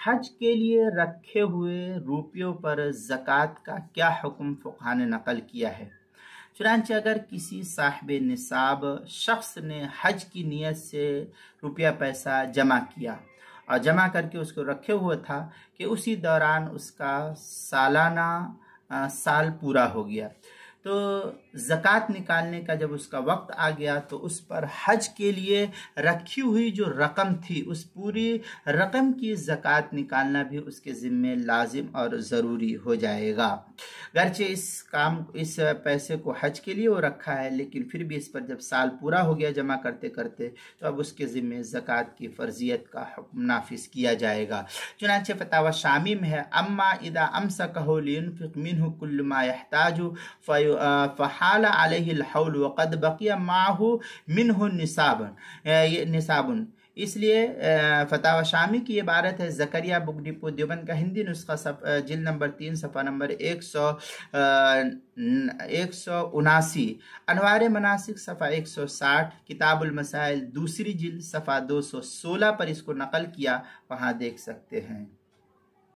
حج کے لیے رکھے ہوئے روپیوں پر زکوٰۃ کا کیا حکم فقہا نے نقل کیا ہے؟ چنانچہ اگر کسی صاحب نصاب شخص نے حج کی نیت سے روپیہ پیسہ جمع کیا اور جمع کر کے اس کو رکھے ہوئے تھا کہ اسی دوران اس کا سالانہ سال پورا ہو گیا، تو زکوٰۃ نکالنے کا جب اس کا وقت آ گیا تو اس پر حج کے لیے رکھی ہوئی جو رقم تھی اس پوری رقم کی زکوٰۃ نکالنا بھی اس کے ذمے لازم اور ضروری ہو جائے گا۔ گرچہ اس پیسے کو حج کے لیے وہ رکھا ہے، لیکن پھر بھی اس پر جب سال پورا ہو گیا جمع کرتے کرتے تو اب اس کے ذمے زکوٰۃ کی فرضیت کا حکم نافذ کیا جائے گا۔ چنانچہ فتاوی شامی میں ہے اما اذا امسکہ لینفق منہ کل ما یحتاج فحال علیہ الحول وقد بقی معہ منہ نصاب۔ اس لیے فتاوی شامی کی عبارت ہے، زکریہ بک ڈپو دیوبند کا ہندی نسخہ جلد نمبر 3 صفحہ نمبر 179، انوار مناسک صفحہ 160، کتاب المسائل دوسری جلد صفحہ 216 پر اس کو نقل کیا، وہاں دیکھ سکتے ہیں۔